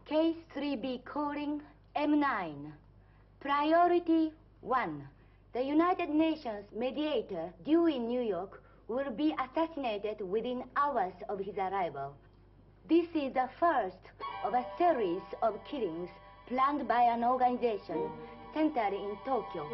Case 3B calling M9. Priority 1. The United Nations mediator due in New York will be assassinated within hours of his arrival. This is the first of a series of killings planned by an organization centered in Tokyo.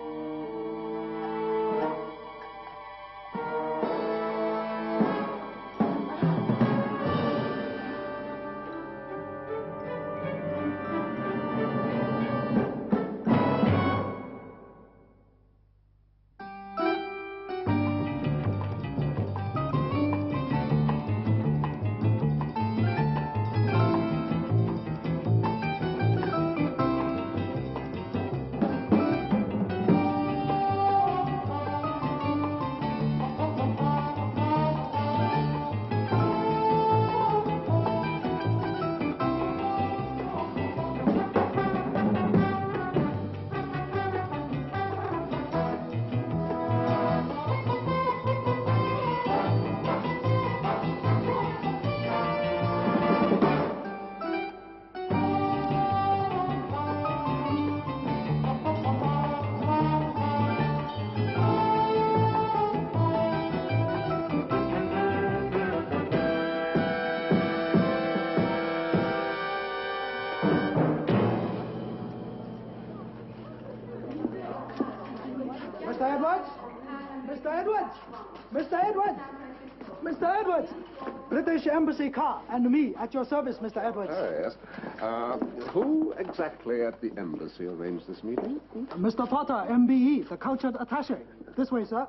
British Embassy car and me at your service, Mr. Edwards. Oh, yes. Who exactly at the embassy arranged this meeting? Mr. Potter, MBE, the cultured attaché. This way, sir.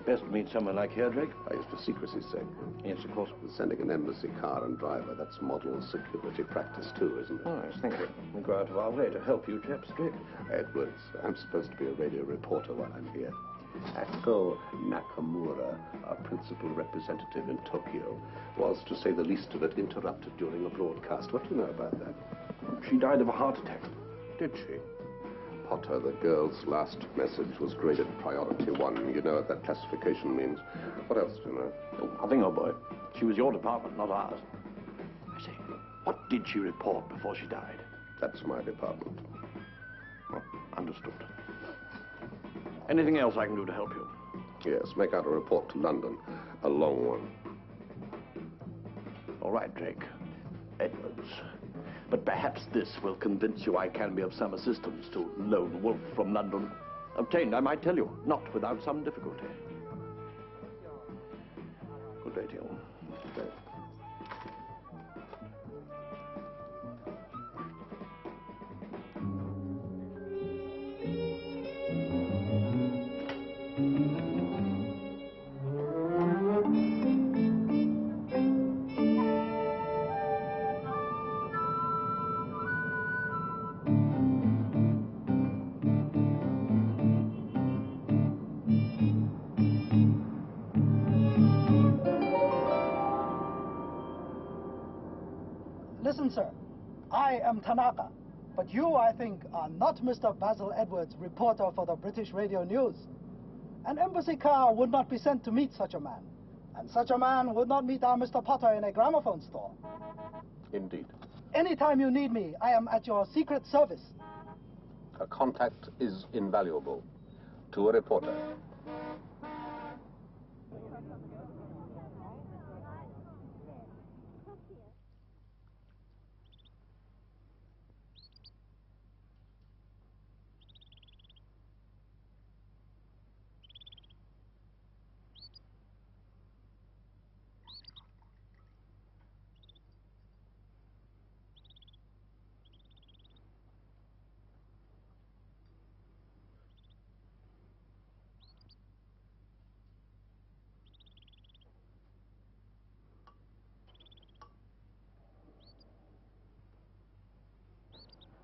Best meet someone like here, Drake. Yes, for secrecy's sake. Yes, of course. Sending an embassy car and driver, that's model security practice too, isn't it? Oh, yes, thank you. We go out of our way to help you chaps, Drake. Edwards, I'm supposed to be a radio reporter while I'm here. Ako Nakamura, our principal representative in Tokyo, was, to say the least of it, interrupted during a broadcast. What do you know about that? She died of a heart attack. Did she? Potter, the girl's last message was graded priority 1. You know what that classification means. What else do you know? Oh, nothing, old boy. She was your department, not ours. I say, what did she report before she died? That's my department. Oh, understood. Anything else I can do to help you? Yes, make out a report to London. A long one. All right, Drake. Edwards. But perhaps this will convince you I can be of some assistance to Lone Wolf from London. Obtained, I might tell you, not without some difficulty. Good day to you. Okay. Listen, sir. I am Tanaka, but you, I think, are not Mr. Basil Edwards, reporter for the British Radio News. An embassy car would not be sent to meet such a man, and such a man would not meet our Mr. Potter in a gramophone store. Indeed. Anytime you need me, I am at your secret service. A contact is invaluable to a reporter.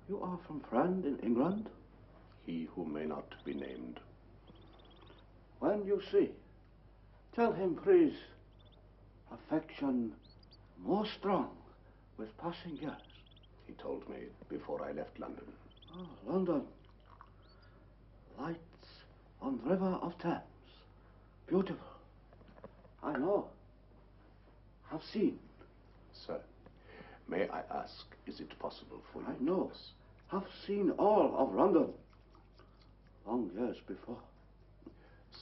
You are from France in England? He who may not be named. When you see, tell him, please, affection more strong with passing years. He told me before I left London. Oh, London. Lights on river of Thames. Beautiful. I know. Have seen. Sir, may I ask, is it possible for you? I know. Have seen all of London. Long years before.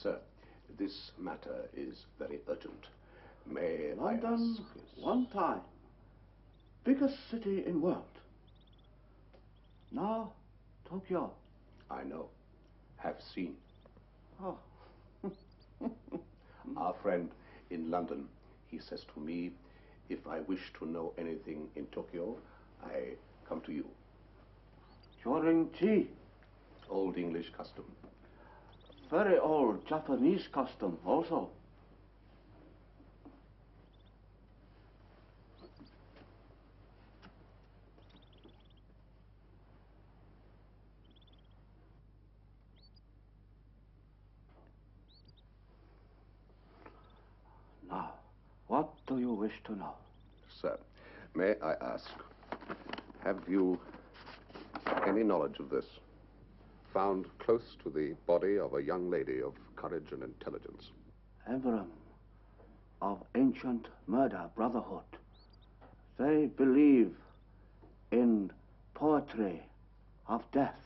Sir, this matter is very urgent. May London, I ask? one time. Biggest city in world. Now, Tokyo. I know. Have seen. Oh. Our friend in London, he says to me, if I wish to know anything in Tokyo, I come to you. During tea. Old English custom. Very old Japanese custom also. Now, what do you wish to know? Sir, may I ask, have you any knowledge of this? Found close to the body of a young lady of courage and intelligence. Emblem of ancient murder brotherhood. They believe in poetry of death.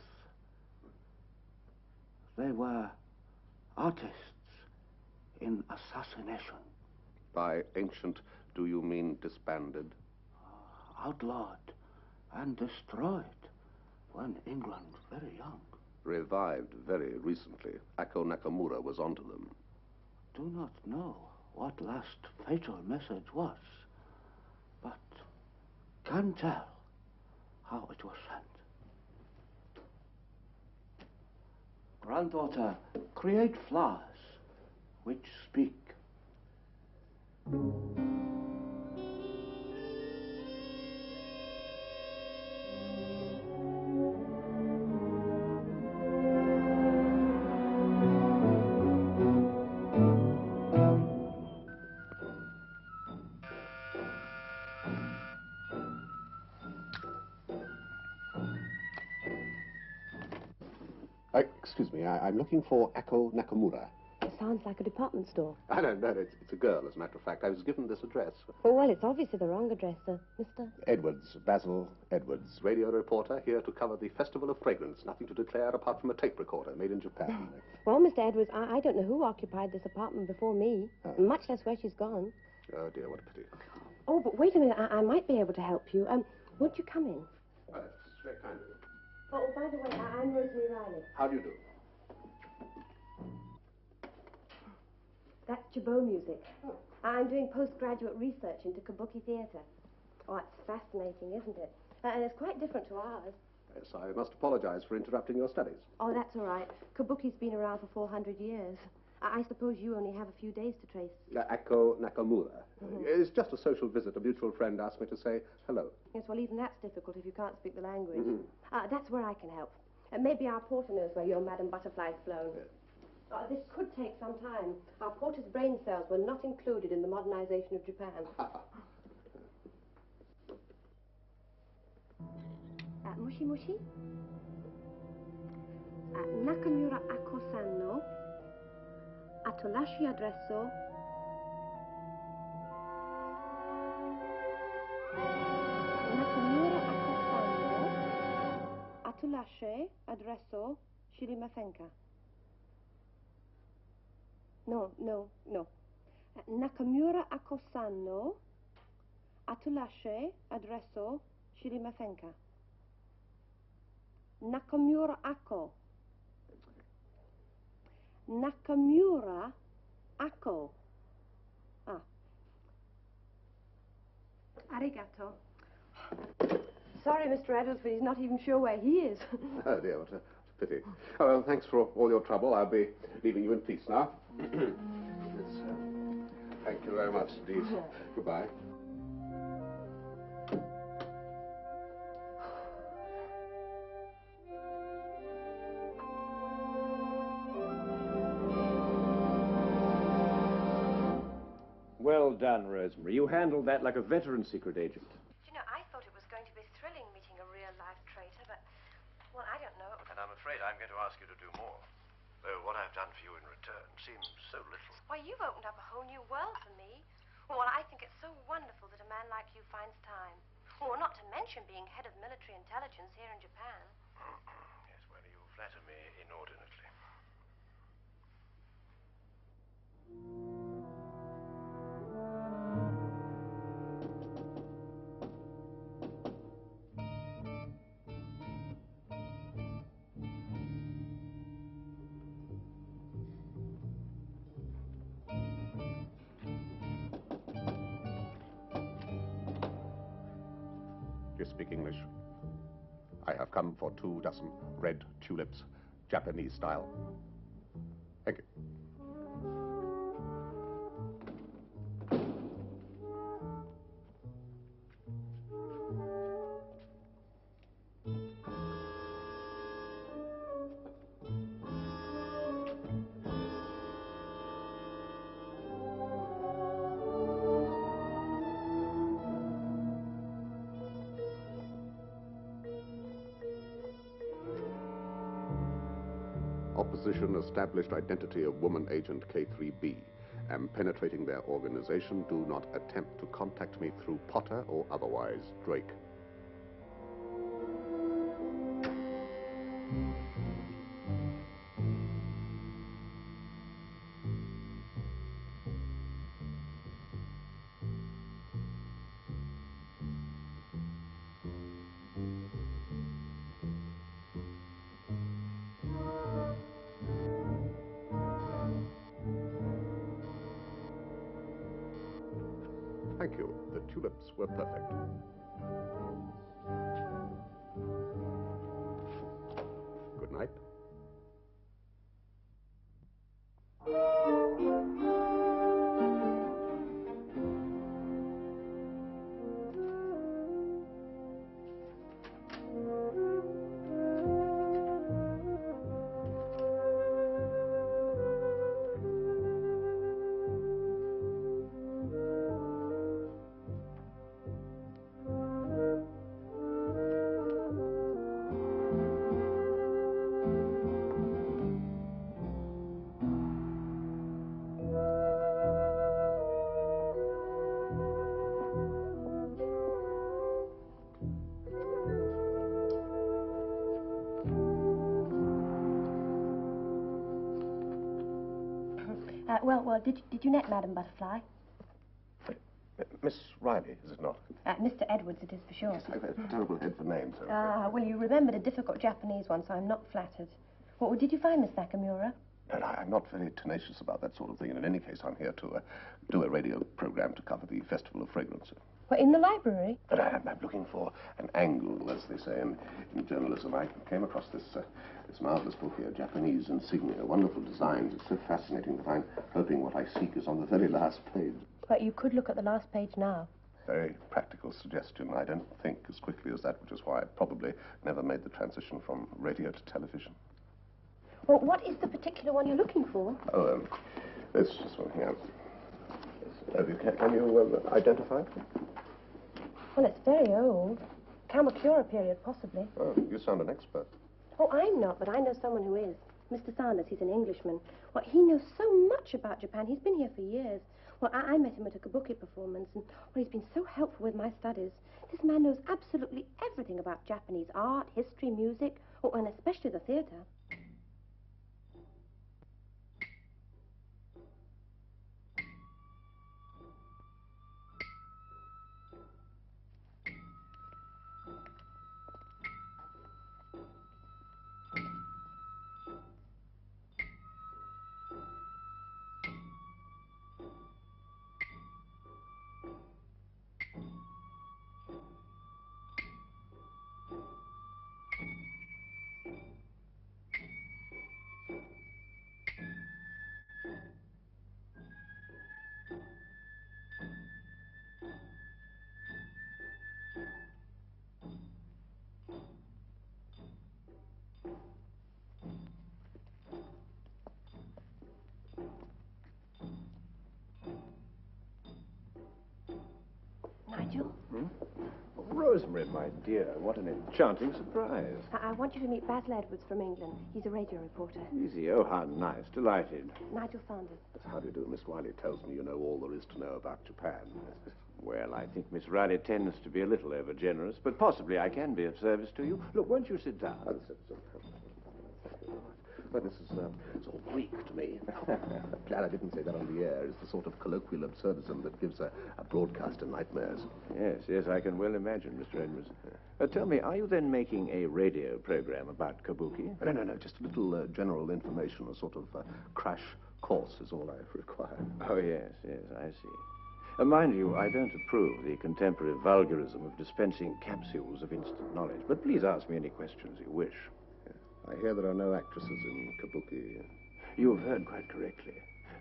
They were artists in assassination. By ancient, do you mean disbanded? Outlawed and destroyed when England very young. Revived very recently. Ako Nakamura was onto them. Do not know what last fatal message was, but can tell how it was sent. Granddaughter, create flowers which speak. Excuse me, I'm looking for Ako Nakamura. It sounds like a department store. I don't know, it's a girl, as a matter of fact. I was given this address. Oh, well, it's obviously the wrong address, sir. Mr. Edwards, Basil Edwards, radio reporter, here to cover the Festival of Fragrance. Nothing to declare apart from a tape recorder made in Japan. Well, Mr. Edwards, I don't know who occupied this apartment before me, much less where she's gone. Oh, dear, what a pity. Oh, but wait a minute. I might be able to help you. Won't you come in? Well, that's very kind of you. Oh, by the way, I'm Rosemary Riley. How do you do? That's Chabot music. I'm doing postgraduate research into kabuki theatre. Oh, it's fascinating, isn't it? And it's quite different to ours. Yes, I must apologize for interrupting your studies. Oh, that's all right. Kabuki's been around for 400 years. I suppose you only have a few days to trace. Ako Nakamura. It's just a social visit. A mutual friend asked me to say hello. Yes, well, even that's difficult if you can't speak the language. That's where I can help. Maybe our porter knows where your Madam Butterfly's flown. This could take some time. Our porter's brain cells were not included in the modernization of Japan. Mushi Mushi? Nakamura Ako-san no Atolashi addresso Nakamura Ako-san no Atolashi addresso Shirimasenka. No. Nakamura Ako-san no Atolashi addresso Shirimasenka. Nakamura Ako. Nakamura Ako. Arigato. Sorry, Mr. Edwards, but he's not even sure where he is. Oh, dear, what a pity. Oh, well, thanks for all your trouble. I'll be leaving you in peace now. Thank you very much indeed. Goodbye. done, Rosemary. You handled that like a veteran secret agent. You know, I thought it was going to be thrilling meeting a real-life traitor, but, well, I don't know. And I'm afraid I'm going to ask you to do more. Though what I've done for you in return seems so little. Why, you've opened up a whole new world for me. Well, I think it's so wonderful that a man like you finds time. Well, not to mention being head of military intelligence here in Japan. Yes, well, you flatter me inordinately. Do you speak English? I have come for 2 dozen red tulips, Japanese style. Thank you. Opposition established identity of woman agent K3B. Am penetrating their organization. Do not attempt to contact me through Potter or otherwise. Drake. Thank you. The tulips were perfect. Good night. Well, did you net Madam Butterfly? Miss Riley, is it not? Mr. Edwards, it is for sure. Yes, I've a terrible head for names. Well, you remembered a difficult Japanese one, so I'm not flattered. What did you find, Miss Nakamura? No, I'm not very tenacious about that sort of thing, and in any case, I'm here to do a radio program to cover the Festival of Fragrance. Well, in the library? But I'm looking for an angle, as they say in journalism. I came across this marvelous book here, Japanese Insignia, wonderful designs. It's so fascinating that I'm hoping what I seek is on the very last page. But you could look at the last page now. Very practical suggestion. I don't think as quickly as that, which is why I probably never made the transition from radio to television. Well, what is the particular one you're looking for? Oh, there's just one here. Yes. Can you identify it? Well, it's very old. Kamakura period, possibly. Oh, you sound an expert. Oh, I'm not, but I know someone who is. Mr. Sanders, he's an Englishman. Well, he knows so much about Japan. He's been here for years. Well, I met him at a kabuki performance, and well, he's been so helpful with my studies. This man knows absolutely everything about Japanese art, history, music, oh, and especially the theater. Rosemary, my dear, what an enchanting surprise. I want you to meet Basil Edwards from England. He's a radio reporter. Easy. Oh, how nice. Delighted. Nigel Saunders. How do you do? Miss Wiley tells me you know all there is to know about Japan. Well, I think Miss Riley tends to be a little over-generous, but possibly I can be of service to you. Look, won't you sit down? Thank you very much. Well, this is sort of Greek to me. Glad I didn't say that on the air. It's the sort of colloquial absurdism that gives a broadcaster nightmares. Yes, I can well imagine, Mr. Edwards. Tell me, are you then making a radio program about kabuki? No, just a little general information, a sort of crash course is all I require. Oh, yes, I see. Mind you, I don't approve the contemporary vulgarism of dispensing capsules of instant knowledge, but please ask me any questions you wish. I hear there are no actresses in kabuki. You have heard quite correctly.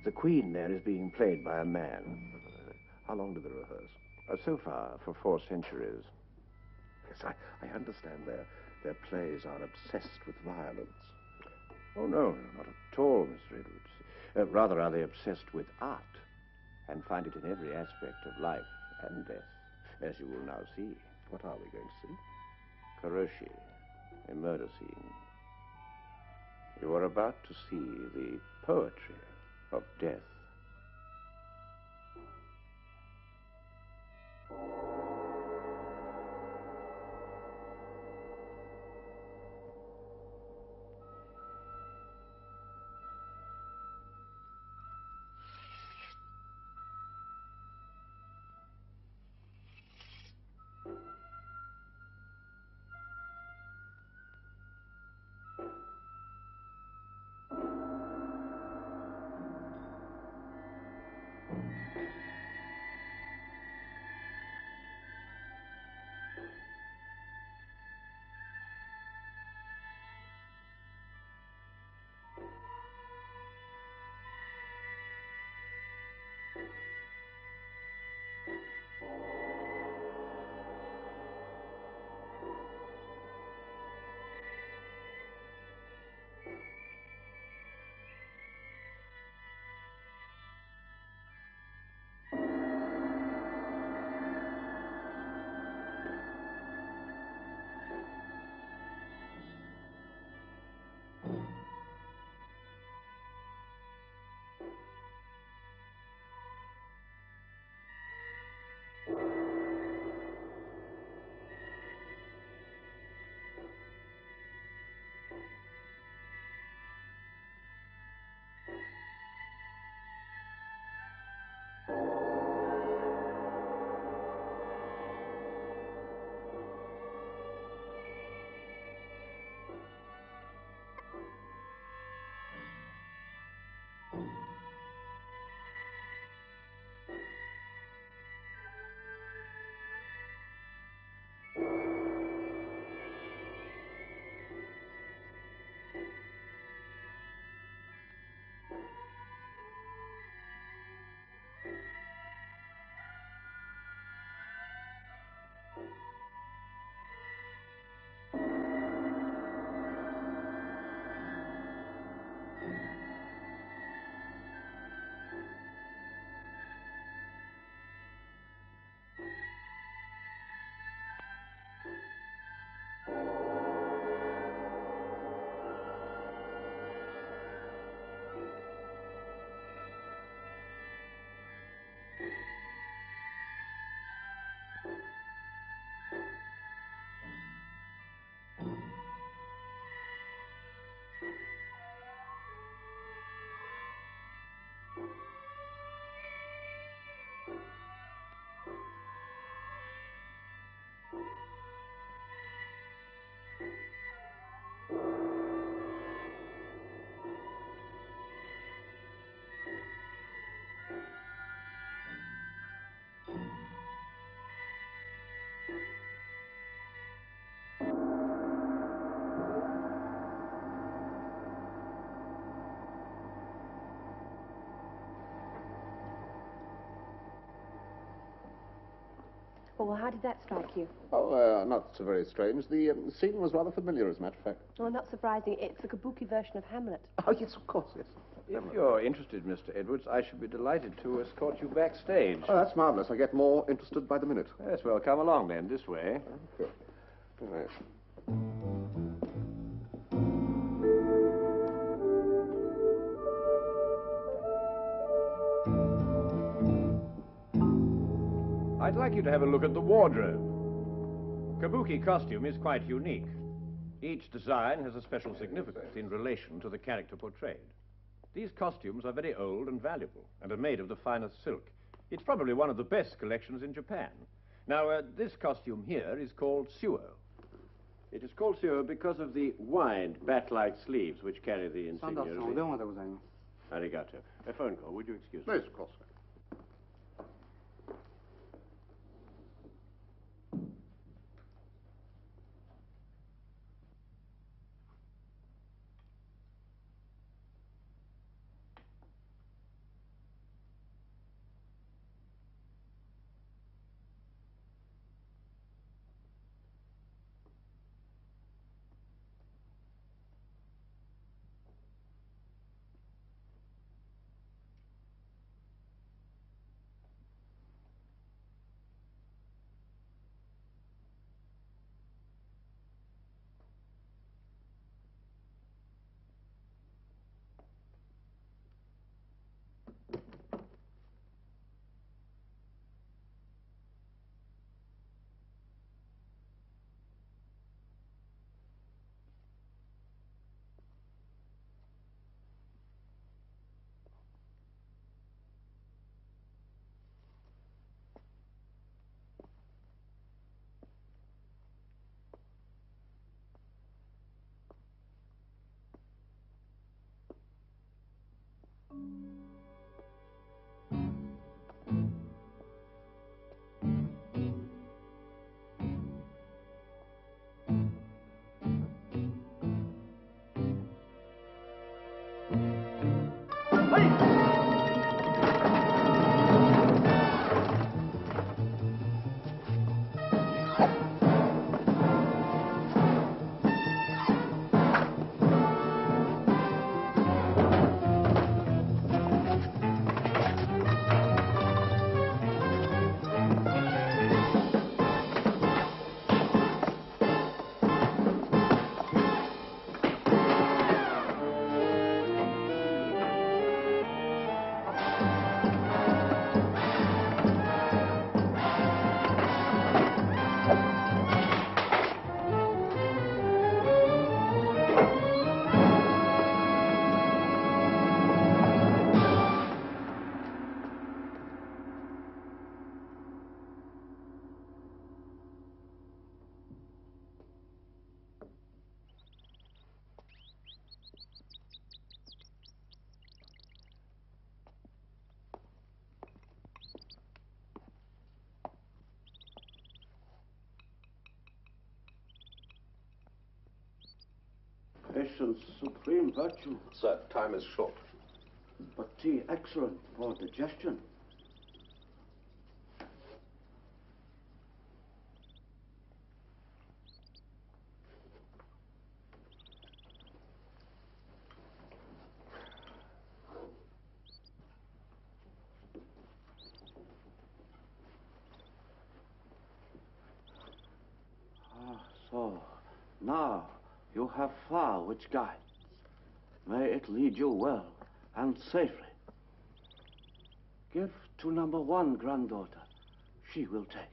The queen there is being played by a man. How long do they rehearse? So far, for 4 centuries. Yes, I understand their plays are obsessed with violence. Oh, no, not at all, Mr. Edwards. Rather, are they obsessed with art and find it in every aspect of life and death, as you will now see. What are we going to see? Koroshi, a murder scene. You are about to see the poetry of death. Well, how did that strike you? Oh, not so very strange. The scene was rather familiar, as a matter of fact. Well, not surprising. It's the kabuki version of Hamlet. Oh, yes, of course, yes. If you're interested, Mr. Edwards, I should be delighted to escort you backstage. Oh, that's marvelous. I get more interested by the minute. Yes, well, come along then, this way. Okay. Right. I'd like you to have a look at the wardrobe. Kabuki costume is quite unique. Each design has a special significance in relation to the character portrayed. These costumes are very old and valuable and are made of the finest silk. It's probably one of the best collections in Japan. Now, this costume here is called suo. It is called suo because of the wide, bat-like sleeves which carry the insignia. Arigato. A phone call. Would you excuse me? Yes, of course. Patience, supreme virtue. Sir, time is short. But tea excellent for digestion. So, now you have fire which guides. May it lead you well and safely. Give to number 1, granddaughter. She will take.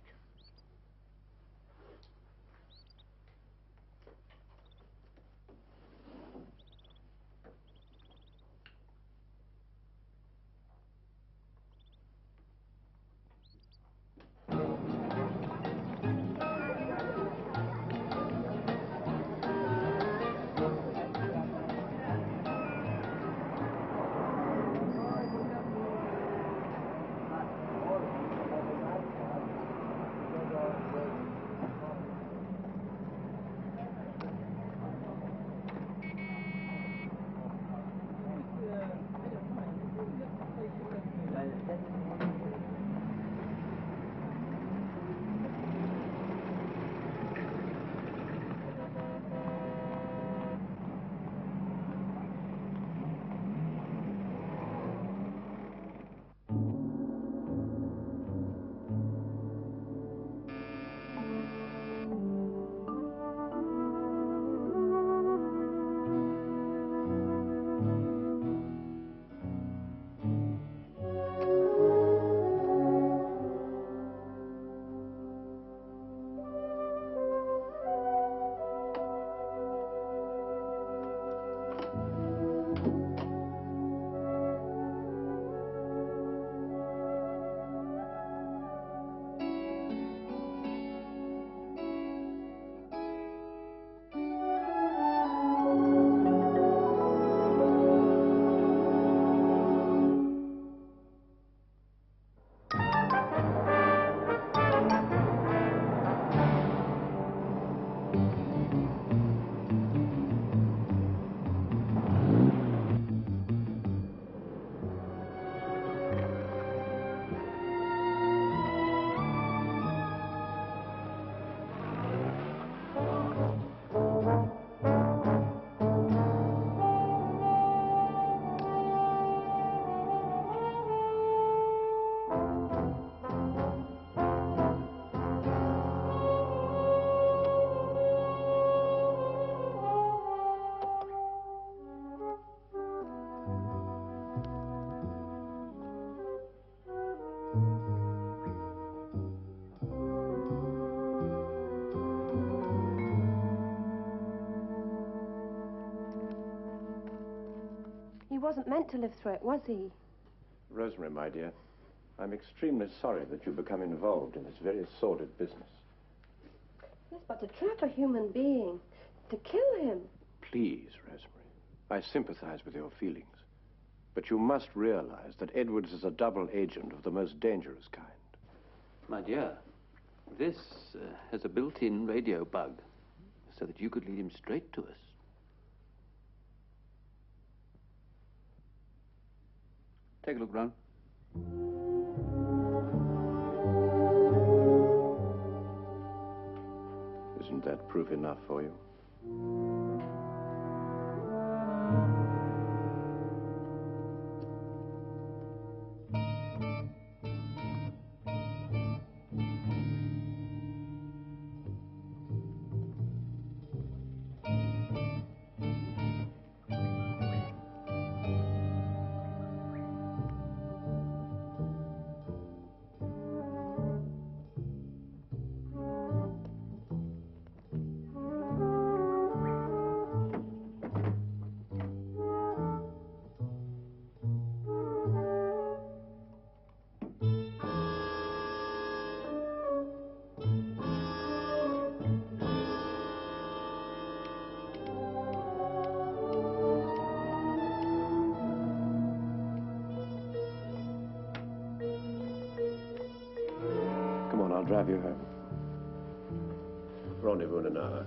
wasn't meant to live through it, was he? Rosemary, my dear, I'm extremely sorry that you've become involved in this very sordid business. Yes, but to trap a human being, to kill him. Please, Rosemary, I sympathize with your feelings. But you must realize that Edwards is a double agent of the most dangerous kind. My dear, this has a built-in radio bug, so that you could lead him straight to us. Take a look, Ron. Isn't that proof enough for you? I'll drive you home. Rendezvous in an hour.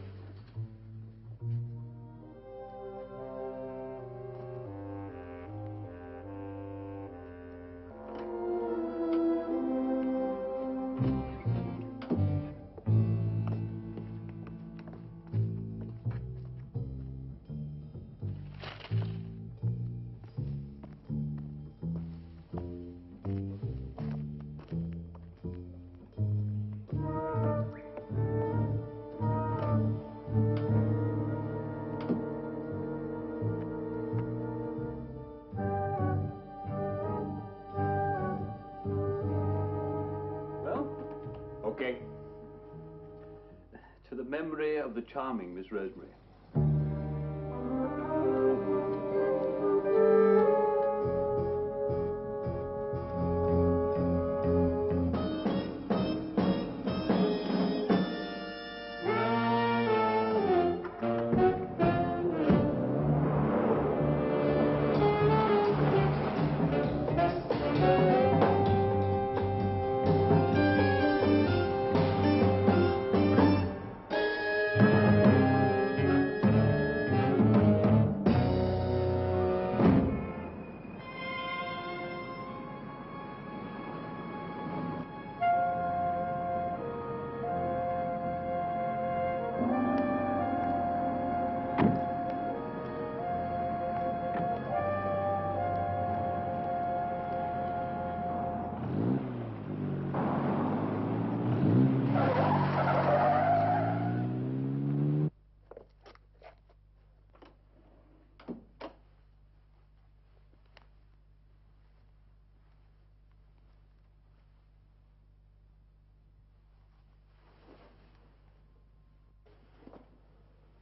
To the memory of the charming Miss Rosemary.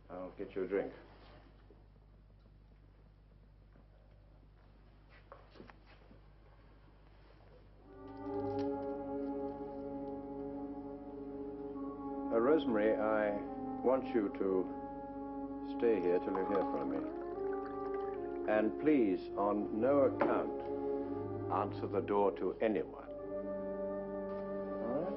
I'll get you a drink. Rosemary, I want you to stay here till you hear from me. And please, on no account, answer the door to anyone. All right?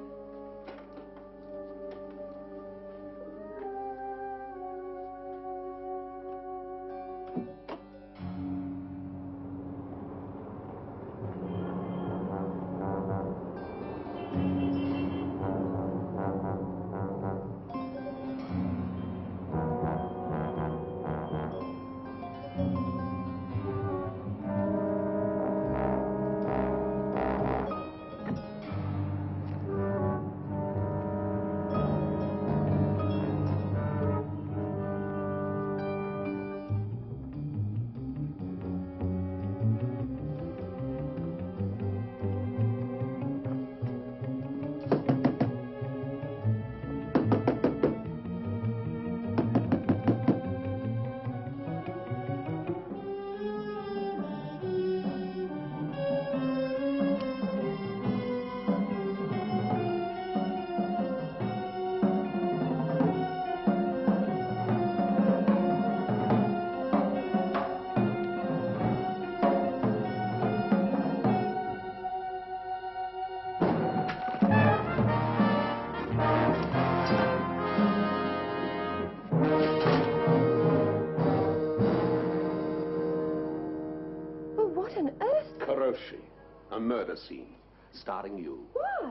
A murder scene, starring you. Why?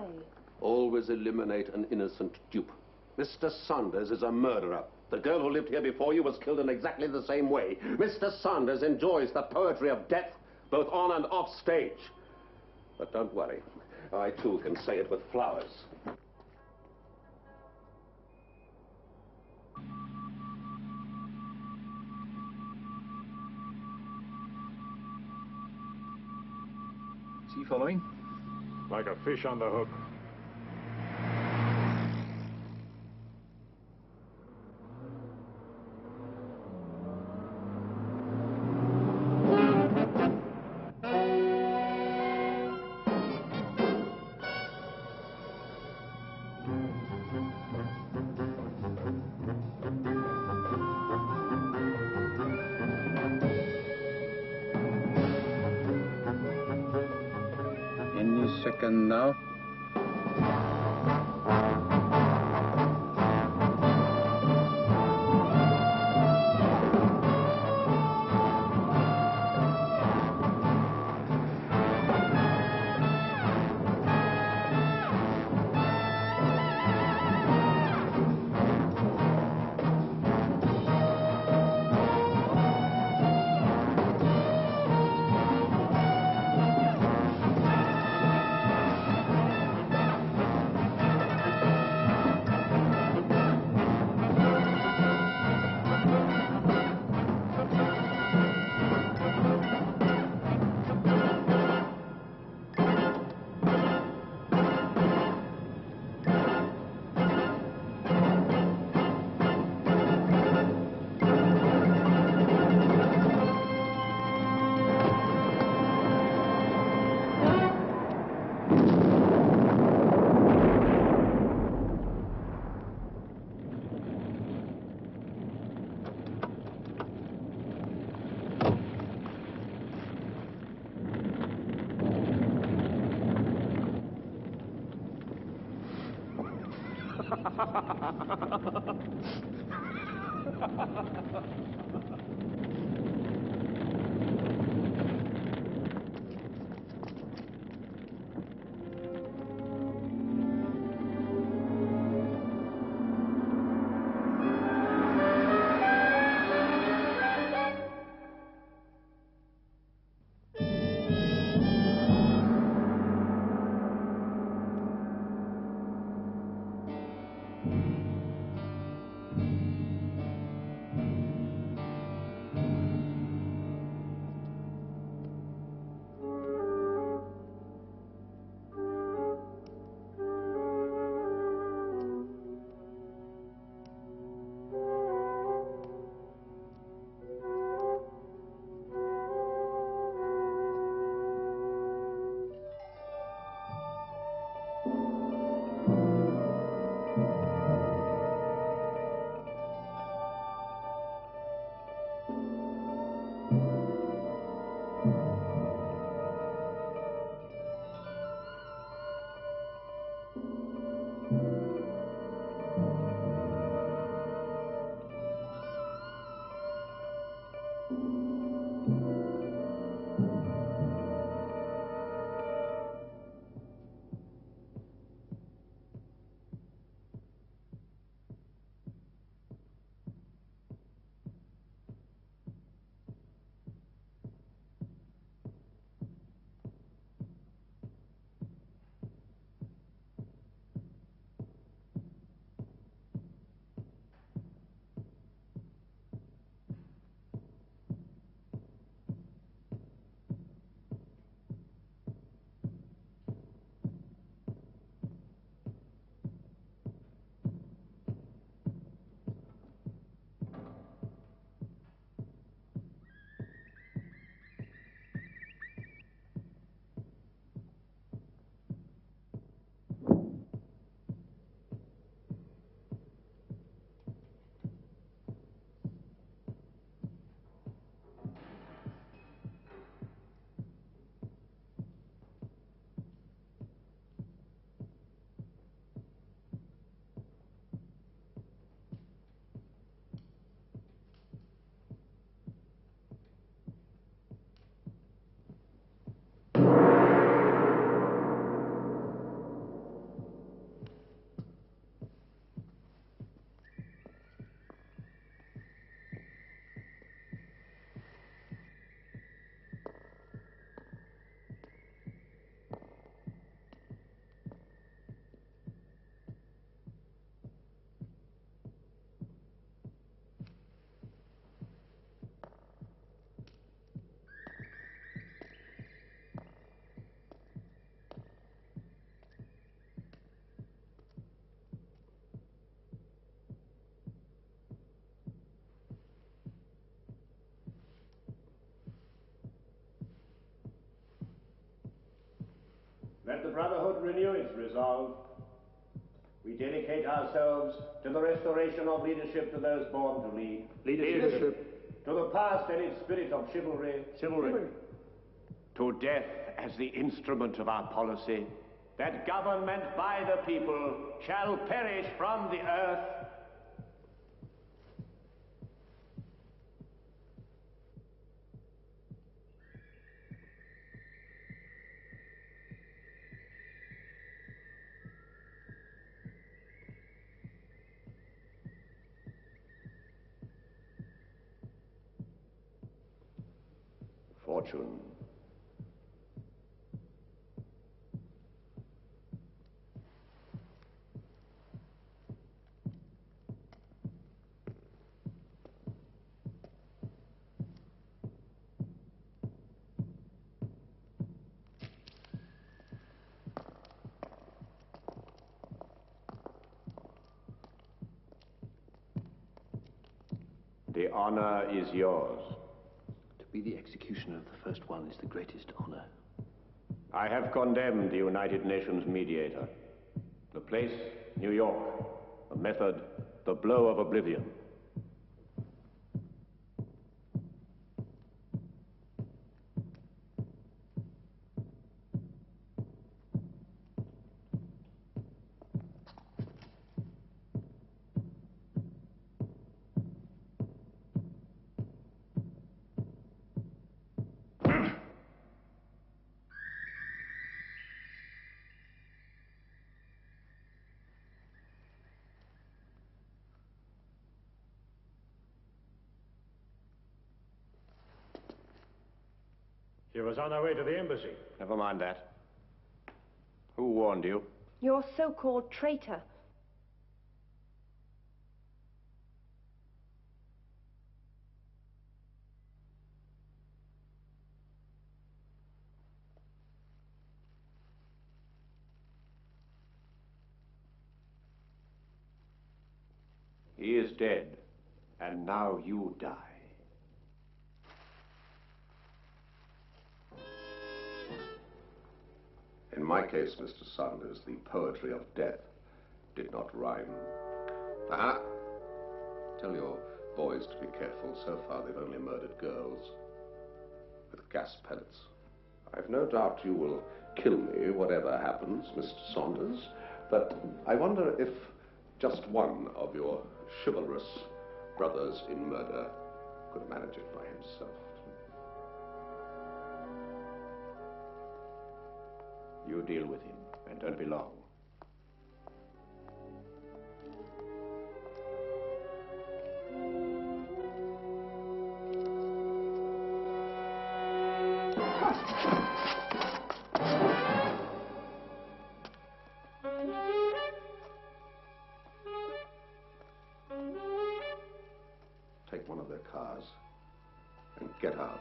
Always eliminate an innocent dupe. Mr. Saunders is a murderer. The girl who lived here before you was killed in exactly the same way. Mr. Saunders enjoys the poetry of death, both on and off stage. But don't worry. I, too, can say it with flowers. Is he following? Like a fish on the hook. Any second now. the Brotherhood renew its resolve. We dedicate ourselves to the restoration of leadership to those born to lead. Leadership. To the past and its spirit of chivalry. To death as the instrument of our policy. That government by the people shall perish from the earth. Fortune. The honor is yours. To be the executioner of the first one is the greatest honor. I have condemned the United Nations mediator. The place, New York. The method, the blow of oblivion. She was on her way to the embassy. Never mind that. Who warned you? Your so-called traitor. He is dead, and now you die. In my case, Mr. Saunders, the poetry of death did not rhyme. Aha! Tell your boys to be careful. So far, they've only murdered girls with gas pellets. I've no doubt you will kill me, whatever happens, Mr. Saunders, but I wonder if just one of your chivalrous brothers in murder could manage it by himself. You deal with him, and don't be long. Take one of their cars and get out.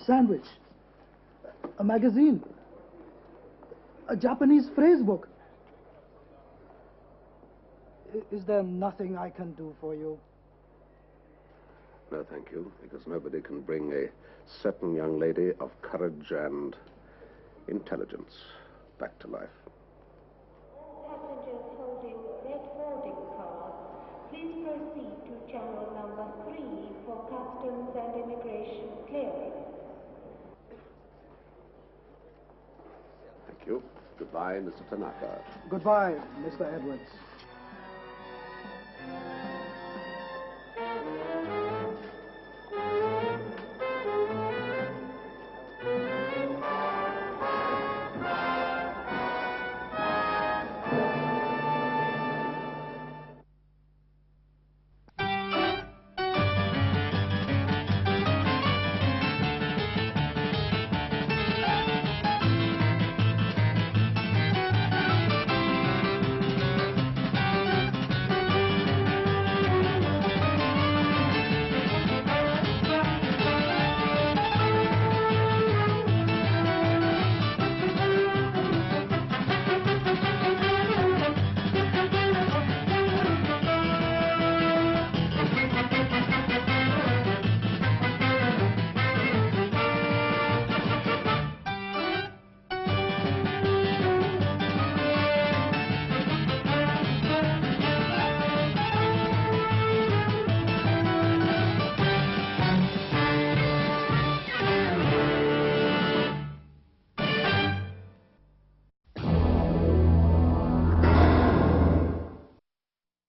sandwich, a magazine, a Japanese phrase book. Is there nothing I can do for you? No, thank you, because nobody can bring a certain young lady of courage and intelligence back to life. Passengers holding red boarding cards, please proceed to channel number 3 for customs and immigration clearance. Thank you. Goodbye, Mr. Tanaka. Goodbye, Mr. Edwards.